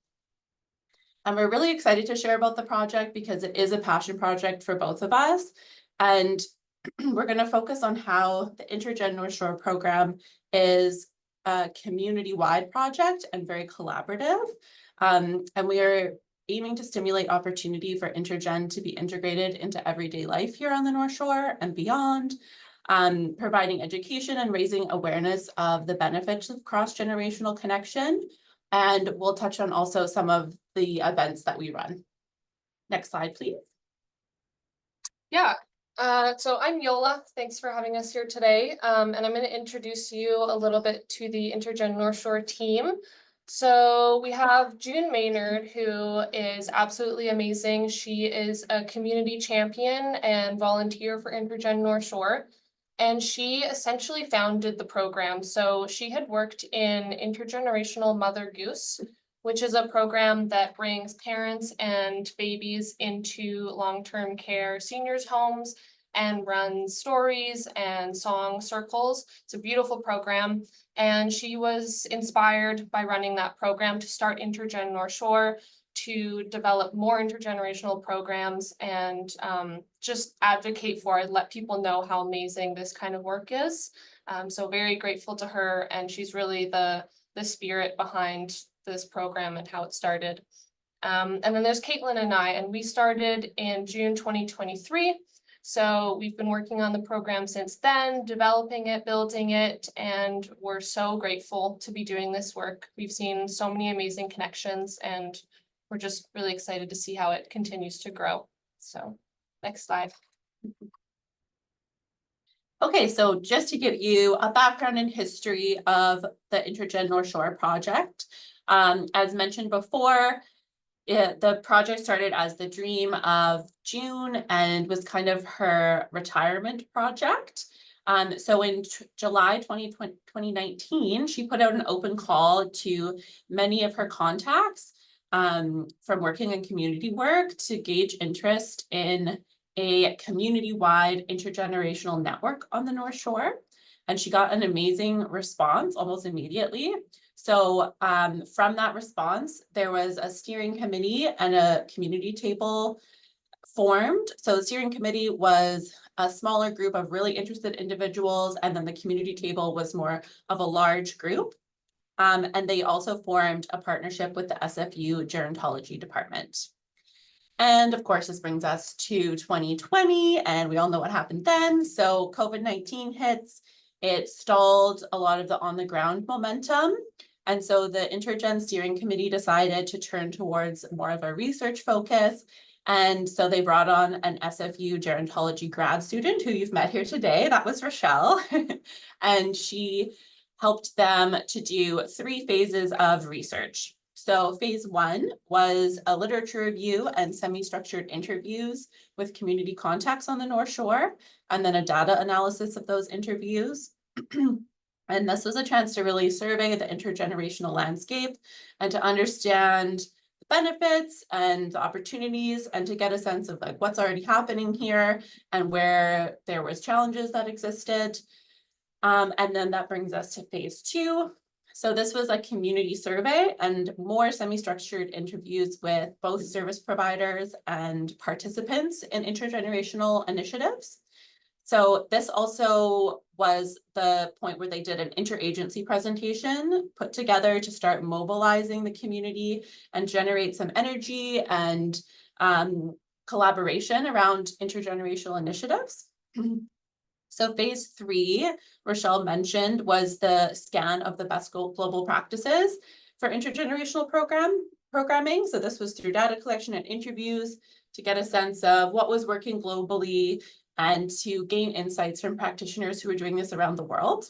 Speaker 3: And we're really excited to share about the project because it is a passion project for both of us. And we're going to focus on how the Intergen North Shore program is a community-wide project and very collaborative. And we are aiming to stimulate opportunity for Intergen to be integrated into everyday life here on the North Shore and beyond, providing education and raising awareness of the benefits of cross-generational connection. And we'll touch on also some of the events that we run. Next slide, please.
Speaker 4: Yeah, so I'm Yola. Thanks for having us here today. And I'm going to introduce you a little bit to the Intergen North Shore team. So we have June Maynard, who is absolutely amazing. She is a community champion and volunteer for Intergen North Shore. And she essentially founded the program. So she had worked in Intergenerational Mother Goose, which is a program that brings parents and babies into long-term care seniors' homes and runs stories and song circles. It's a beautiful program. And she was inspired by running that program to start Intergen North Shore, to develop more intergenerational programs and just advocate for it, let people know how amazing this kind of work is. So very grateful to her, and she's really the spirit behind this program and how it started. And then there's Caitlin and I, and we started in June 2023. So we've been working on the program since then, developing it, building it, and we're so grateful to be doing this work. We've seen so many amazing connections, and we're just really excited to see how it continues to grow. So next slide.
Speaker 3: Okay, so just to give you a background and history of the Intergen North Shore project, as mentioned before, the project started as the dream of June and was kind of her retirement project. So in July 2019, she put out an open call to many of her contacts from working in community work to gauge interest in a community-wide intergenerational network on the North Shore. And she got an amazing response almost immediately. So from that response, there was a steering committee and a community table formed. So the steering committee was a smaller group of really interested individuals, and then the community table was more of a large group. And they also formed a partnership with the SFU gerontology department. And of course, this brings us to 2020, and we all know what happened then. So COVID-19 hits, it stalled a lot of the on-the-ground momentum. And so the Intergen Steering Committee decided to turn towards more of a research focus. And so they brought on an SFU gerontology grad student who you've met here today. That was Rochelle. And she helped them to do 3 phases of research. So phase 1 was a literature review and semi-structured interviews with community contacts on the North Shore, and then a data analysis of those interviews. And this was a chance to really survey the intergenerational landscape and to understand the benefits and the opportunities, and to get a sense of like what's already happening here and where there was challenges that existed. And then that brings us to phase 2. So this was a community survey and more semi-structured interviews with both service providers and participants in intergenerational initiatives. So this also was the point where they did an interagency presentation put together to start mobilizing the community and generate some energy and collaboration around intergenerational initiatives. So phase 3, Rochelle mentioned, was the scan of the best global practices for intergenerational programming. So this was through data collection and interviews to get a sense of what was working globally and to gain insights from practitioners who are doing this around the world.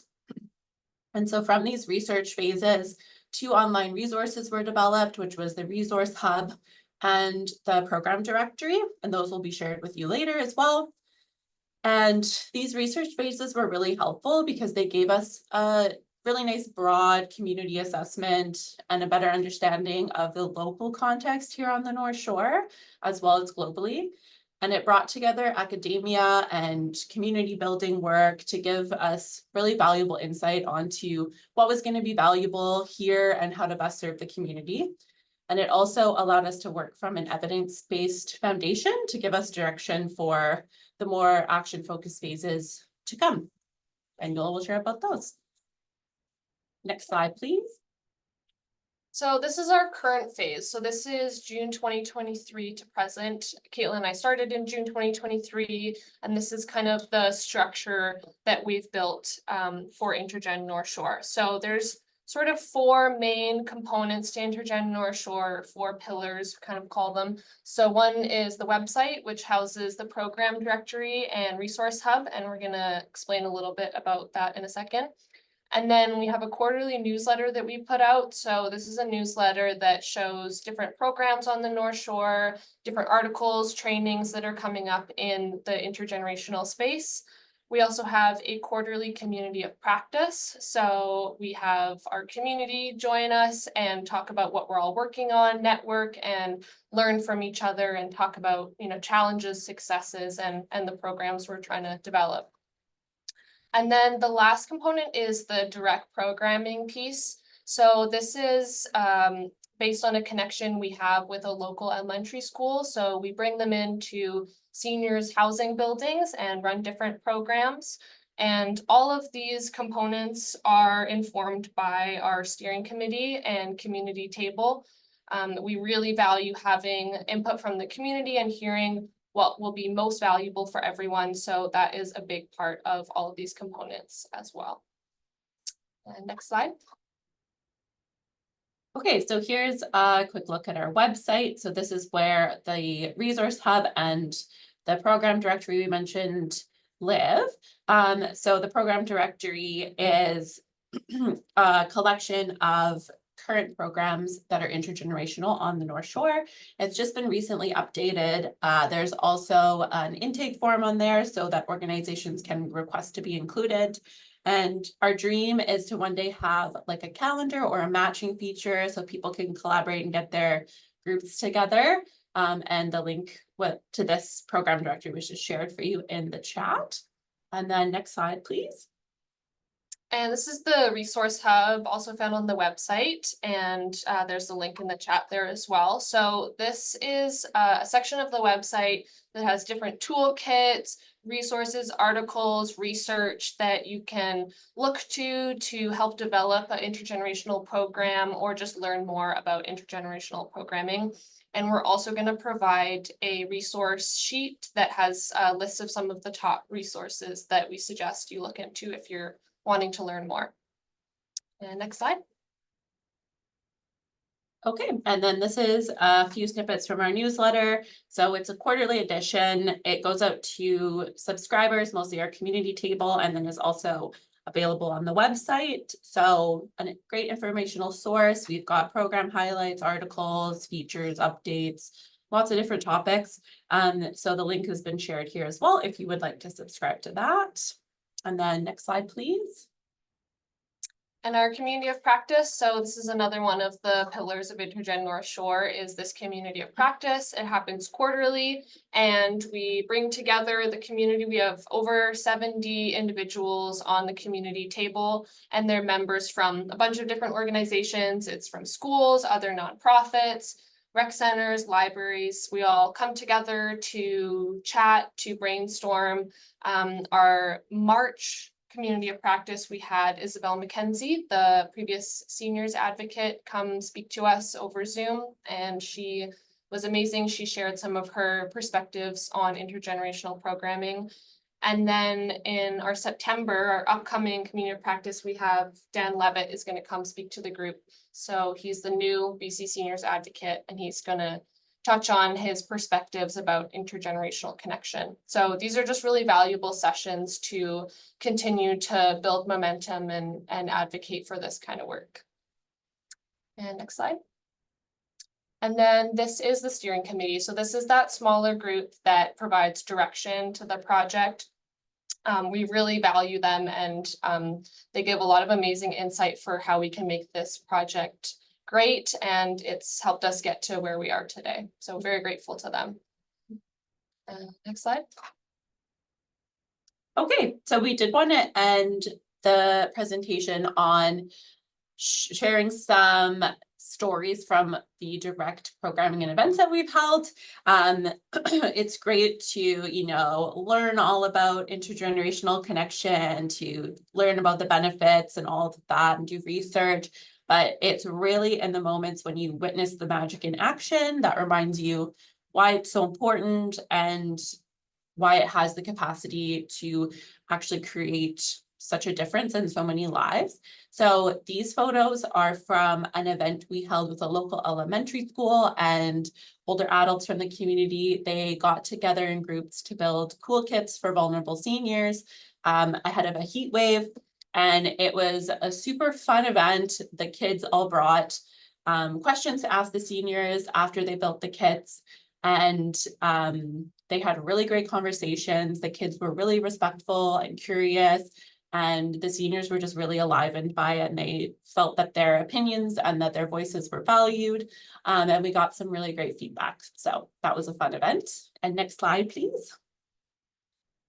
Speaker 3: And so from these research phases, 2 online resources were developed, which was the resource hub and the program directory, and those will be shared with you later as well. And these research phases were really helpful because they gave us a really nice broad community assessment and a better understanding of the local context here on the North Shore, as well as globally. And it brought together academia and community building work to give us really valuable insight onto what was going to be valuable here and how to best serve the community. And it also allowed us to work from an evidence-based foundation to give us direction for the more action-focused phases to come. And Yola will share about those. Next slide, please.
Speaker 4: So this is our current phase. So this is June 2023 to present. Caitlin and I started in June 2023, and this is kind of the structure that we've built for Intergen North Shore. So there's sort of 4 main components to Intergen North Shore, 4 pillars, kind of call them. So one is the website, which houses the program directory and resource hub, and we're going to explain a little bit about that in a second. And then we have a quarterly newsletter that we put out. So this is a newsletter that shows different programs on the North Shore, different articles, trainings that are coming up in the intergenerational space. We also have a quarterly community of practice. So we have our community join us and talk about what we're all working on, network, and learn from each other and talk about, challenges, successes, and the programs we're trying to develop. And then the last component is the direct programming piece. So this is based on a connection we have with a local elementary school. So we bring them into seniors housing buildings and run different programs. And all of these components are informed by our steering committee and community table. We really value having input from the community and hearing what will be most valuable for everyone. So that is a big part of all of these components as well. And next slide.
Speaker 3: Okay, so here's a quick look at our website. So this is where the resource hub and the program directory we mentioned live. So the program directory is a collection of current programs that are intergenerational on the North Shore. It's just been recently updated. There's also an intake form on there so that organizations can request to be included. And our dream is to one day have like a calendar or a matching feature so people can collaborate and get their groups together. And the link to this program directory was just shared for you in the chat. And then next slide, please.
Speaker 4: And this is the resource hub, also found on the website, and there's a link in the chat there as well. So this is a section of the website that has different toolkits, resources, articles, research that you can look to help develop an intergenerational program or just learn more about intergenerational programming. And we're also going to provide a resource sheet that has a list of some of the top resources that we suggest you look into if you're wanting to learn more. And next slide.
Speaker 3: Okay, and then this is a few snippets from our newsletter. So it's a quarterly edition. It goes out to subscribers, mostly our community table, and then is also available on the website. So a great informational source. We've got program highlights, articles, features, updates, lots of different topics. So the link has been shared here as well if you would like to subscribe to that. And then next slide, please.
Speaker 4: And our community of practice. So this is another one of the pillars of Intergen North Shore is this community of practice. It happens quarterly and we bring together the community. We have over 70 individuals on the community table and they're members from a bunch of different organizations. It's from schools, other nonprofits, rec centers, libraries. We all come together to chat, to brainstorm. Our March community of practice, we had Isabel McKenzie, the previous seniors advocate, come speak to us over Zoom, and she was amazing. She shared some of her perspectives on intergenerational programming. And then in our September, our upcoming community of practice, we have Dan Levitt is going to come speak to the group. So he's the new BC Seniors Advocate, and he's going to touch on his perspectives about intergenerational connection. So these are just really valuable sessions to continue to build momentum and advocate for this kind of work. And next slide. And then this is the steering committee. So this is that smaller group that provides direction to the project. We really value them and they give a lot of amazing insight for how we can make this project great, and it's helped us get to where we are today. So very grateful to them. Next slide.
Speaker 3: Okay, so we did want to end the presentation on sharing some stories from the direct programming and events that we've held. It's great to, learn all about intergenerational connection, to learn about the benefits and all of that and do research. But it's really in the moments when you witness the magic in action that reminds you why it's so important and why it has the capacity to actually create such a difference in so many lives. So these photos are from an event we held with a local elementary school and older adults from the community. They got together in groups to build cool kits for vulnerable seniors ahead of a heat wave. And it was a super fun event. The kids all brought questions to ask the seniors after they built the kits. And they had really great conversations. The kids were really respectful and curious. And the seniors were just really enlivened by it. And they felt that their opinions and that their voices were valued. And we got some really great feedback. So that was a fun event. And next slide, please.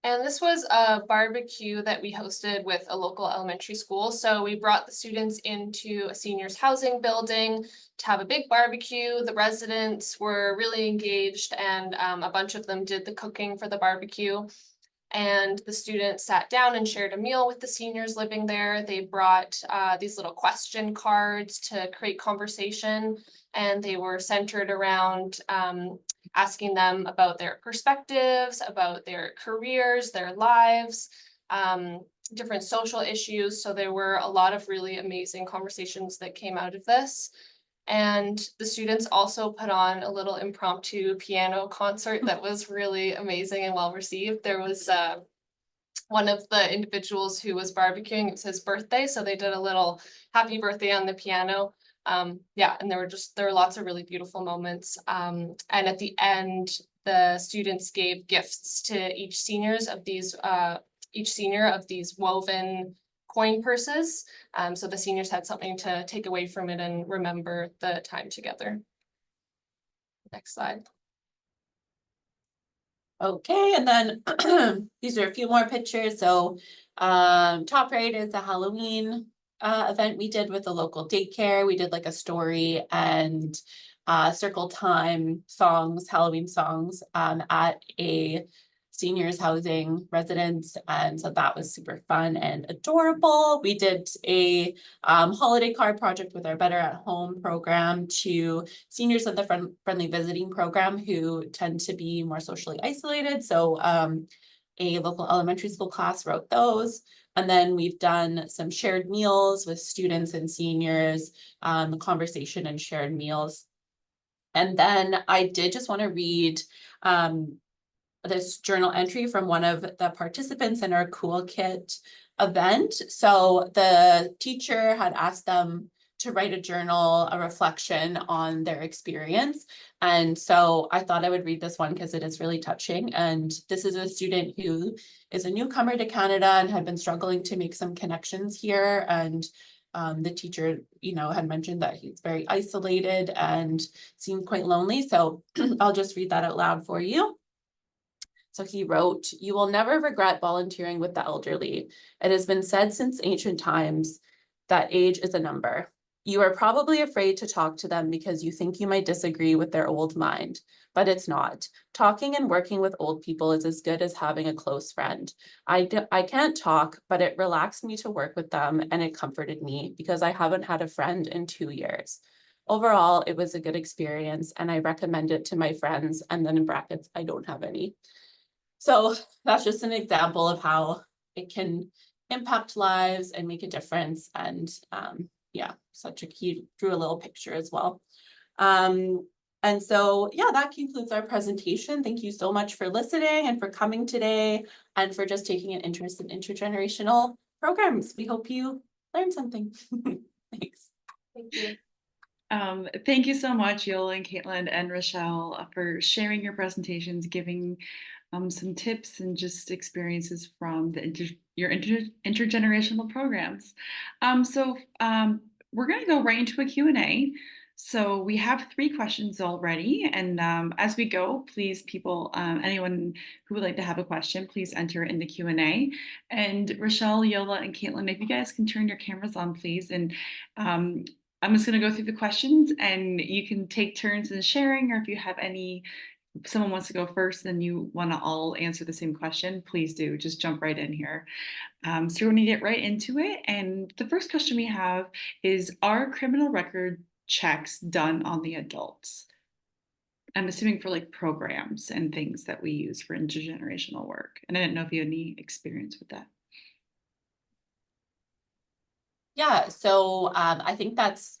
Speaker 4: And this was a barbecue that we hosted with a local elementary school. So we brought the students into a seniors housing building to have a big barbecue. The residents were really engaged and a bunch of them did the cooking for the barbecue. And the students sat down and shared a meal with the seniors living there. They brought these little question cards to create conversation, and they were centered around asking them about their perspectives, about their careers, their lives, different social issues. So there were a lot of really amazing conversations that came out of this. And the students also put on a little impromptu piano concert that was really amazing and well received. There was one of the individuals who was barbecuing, it was his birthday, so they did a little happy birthday on the piano. Yeah, and there were lots of really beautiful moments. And at the end, the students gave gifts to each senior of these woven coin purses. So the seniors had something to take away from it and remember the time together. Next slide.
Speaker 3: Okay, and then these are a few more pictures. So top right is a Halloween event we did with the local daycare. We did like a story and circle time songs, Halloween songs at a seniors housing residence, and so that was super fun and adorable. We did a holiday card project with our Better at Home program to seniors of the friendly visiting program who tend to be more socially isolated. So a local elementary school class wrote those. And then we've done some shared meals with students and seniors, conversation and shared meals. And then I did just want to read this journal entry from one of the participants in our Cool Kit event. So the teacher had asked them to write a journal, a reflection on their experience. And so I thought I would read this one because it is really touching. And this is a student who is a newcomer to Canada and had been struggling to make some connections here. And the teacher, had mentioned that he's very isolated and seemed quite lonely. So I'll just read that out loud for you. So he wrote, "You will never regret volunteering with the elderly. It has been said since ancient times that age is a number. You are probably afraid to talk to them because you think you might disagree with their old mind, but it's not. Talking and working with old people is as good as having a close friend. I can't talk, but it relaxed me to work with them and it comforted me because I haven't had a friend in 2 years. Overall, it was a good experience and I recommend it to my friends." And then in brackets, I don't have any. So that's just an example of how it can impact lives and make a difference. And yeah, he drew a little picture as well. And so, yeah, that concludes our presentation. Thank you so much for listening and for coming today and for just taking an interest in intergenerational programs. We hope you learned something. Thanks.
Speaker 4: Thank you.
Speaker 1: Thank you so much, Yola and Caitlin and Rochelle, for sharing your presentations, giving some tips and just experiences from your intergenerational programs. We're going to go right into a Q&A. So we have 3 questions already. And as we go, please, people, anyone who would like to have a question, please enter in the Q&A. And Rochelle, Yola, and Caitlin, if you guys can turn your cameras on, please. And I'm just going to go through the questions and you can take turns in sharing, or if you have someone wants to go first and you want to all answer the same question, please do. Just jump right in here. So we're going to get right into it. And the first question we have is, are criminal record checks done on the adults? I'm assuming for like programs and things that we use for intergenerational work. And I didn't know if you had any experience with that.
Speaker 3: Yeah, so I think that's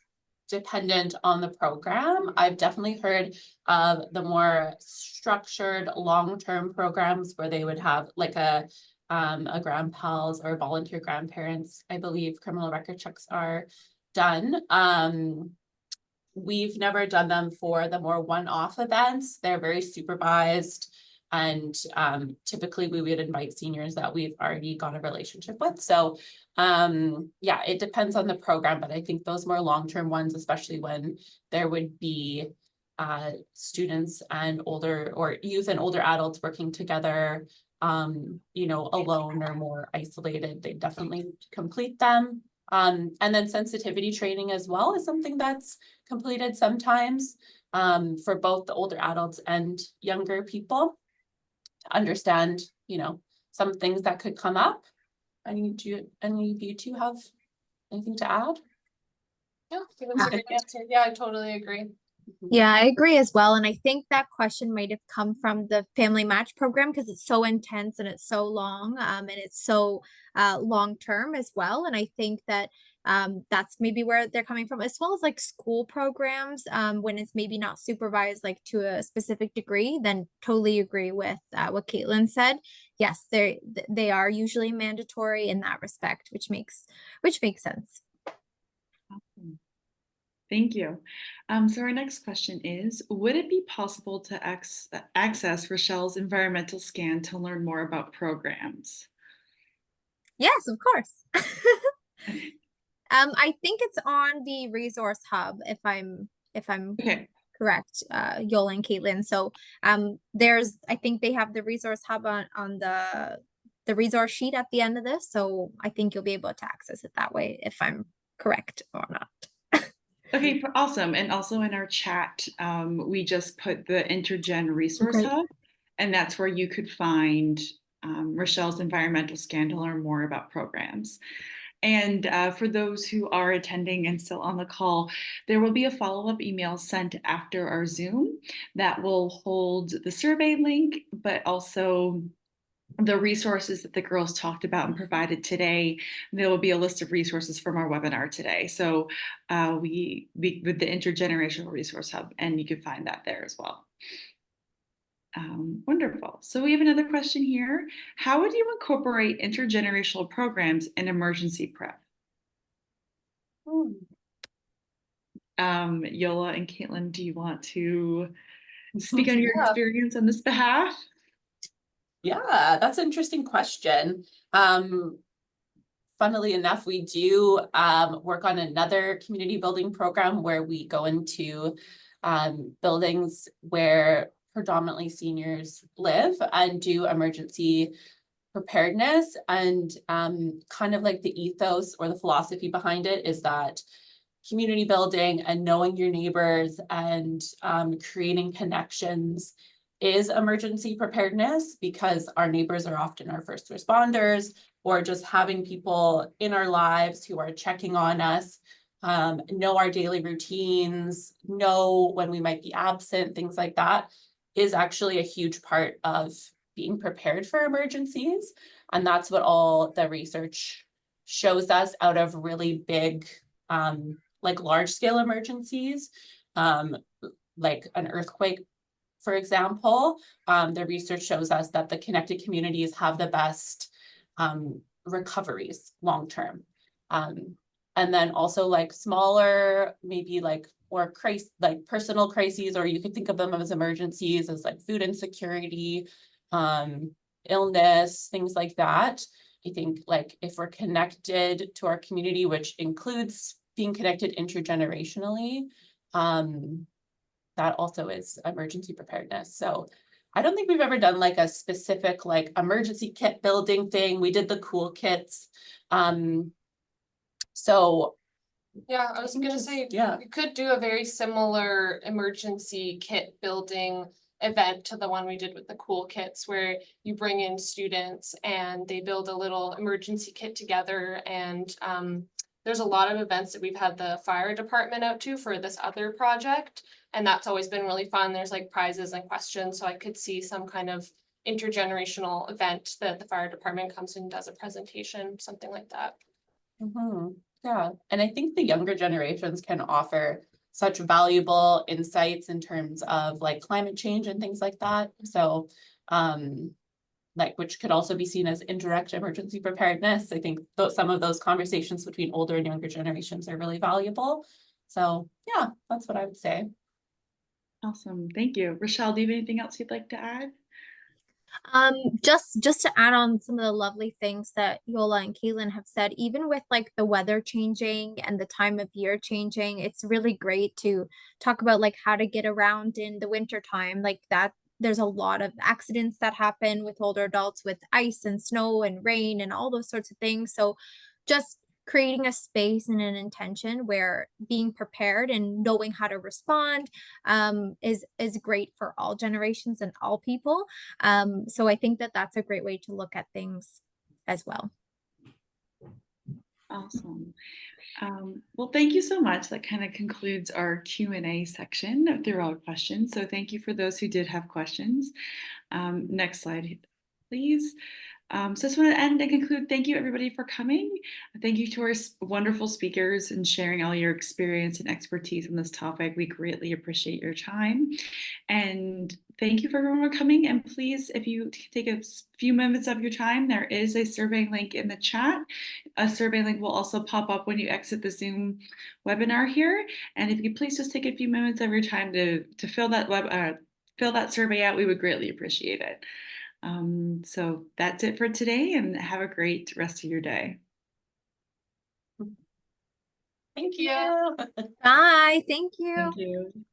Speaker 3: dependent on the program. I've definitely heard of the more structured long-term programs where they would have like a grandpals or volunteer grandparents. I believe criminal record checks are done. We've never done them for the more one-off events. They're very supervised. And typically we would invite seniors that we've already got a relationship with. So yeah, it depends on the program, but I think those more long-term ones, especially when there would be students and youth and older adults working together, alone or more isolated, they definitely complete them. And then sensitivity training as well is something that's completed sometimes for both the older adults and younger people to understand, some things that could come up. Any of you two have anything to add?
Speaker 4: Yeah, I think that's a great answer. Yeah, I totally agree.
Speaker 2: Yeah, I agree as well. And I think that question might have come from the Family Match program because it's so intense and it's so long and it's so long term as well. And I think that That's maybe where they're coming from, as well as like school programs, when it's maybe not supervised like to a specific degree. Then totally agree with what Caitlin said. Yes, they are usually mandatory in that respect, which makes sense.
Speaker 1: Awesome. Thank you. So our next question is, would it be possible to access Rochelle's environmental scan to learn more about programs?
Speaker 2: Yes, of course. I think it's on the resource hub, if I'm
Speaker 1: Okay.
Speaker 2: correct, Yola and Caitlin. So there's, I think they have the resource hub on the resource sheet at the end of this. So I think you'll be able to access it that way, if I'm correct or not.
Speaker 1: Okay, awesome. And also in our chat, we just put the Intergen Resource
Speaker 2: Great.
Speaker 1: Hub, and that's where you could find Rochelle's environmental scan to learn more about programs. And for those who are attending and still on the call, there will be a follow-up email sent after our Zoom that will hold the survey link, but also the resources that the girls talked about and provided today. There will be a list of resources from our webinar today. So we with the Intergenerational Resource Hub, and you can find that there as well. Wonderful. So we have another question here. How would you incorporate intergenerational programs in emergency prep? Yola and Caitlin, do you want to speak on your experience on this behalf?
Speaker 3: Yeah, that's an interesting question. Funnily enough, we do work on another community building program where we go into buildings where predominantly seniors live and do emergency preparedness. And kind of like the ethos or the philosophy behind it is that community building and knowing your neighbors and creating connections is emergency preparedness, because our neighbors are often our first responders, or just having people in our lives who are checking on us, know our daily routines, know when we might be absent, things like that, is actually a huge part of being prepared for emergencies. And that's what all the research shows us out of really big, like large scale emergencies, like an earthquake, for example. The research shows us that the connected communities have the best recoveries long term. And then also like smaller, maybe like or like personal crises, or you could think of them as emergencies, as like food insecurity, illness, things like that. I think like if we're connected to our community, which includes being connected intergenerationally, that also is emergency preparedness. So I don't think we've ever done like a specific like emergency kit building thing. We did the cool kits. So
Speaker 4: yeah, I was gonna say,
Speaker 3: yeah,
Speaker 4: we could do a very similar emergency kit building event to the one we did with the cool kits, where you bring in students and they build a little emergency kit together. And there's a lot of events that we've had the fire department out to for this other project, and that's always been really fun. There's like prizes and questions, so I could see some kind of intergenerational event that the fire department comes and does a presentation, something like that.
Speaker 3: Yeah, and I think the younger generations can offer such valuable insights in terms of like climate change and things like that. So like, which could also be seen as indirect emergency preparedness. I think some of those conversations between older and younger generations are really valuable. So yeah, that's what I would say.
Speaker 1: Awesome, thank you. Rochelle, do you have anything else you'd like to add?
Speaker 2: Just to add on some of the lovely things that Yola and Caitlin have said, even with like the weather changing and the time of year changing, it's really great to talk about like how to get around in the winter time. Like that, there's a lot of accidents that happen with older adults with ice and snow and rain and all those sorts of things. So just creating a space and an intention where being prepared and knowing how to respond is great for all generations and all people. So I think that that's a great way to look at things as well.
Speaker 1: Awesome. Well, thank you so much. That kind of concludes our Q&A section through all questions. So thank you for those who did have questions. Next slide. please. So I just want to end and conclude. Thank you, everybody, for coming. Thank you to our wonderful speakers and sharing all your experience and expertise on this topic. We greatly appreciate your time. And thank you for everyone for coming. And please, if you take a few minutes of your time, there is a survey link in the chat. A survey link will also pop up when you exit the Zoom webinar here. And if you could please just take a few minutes of your time to fill that survey out, we would greatly appreciate it. So that's it for today, and have a great rest of your day.
Speaker 3: Thank you.
Speaker 2: Bye. Thank you.
Speaker 1: Thank you.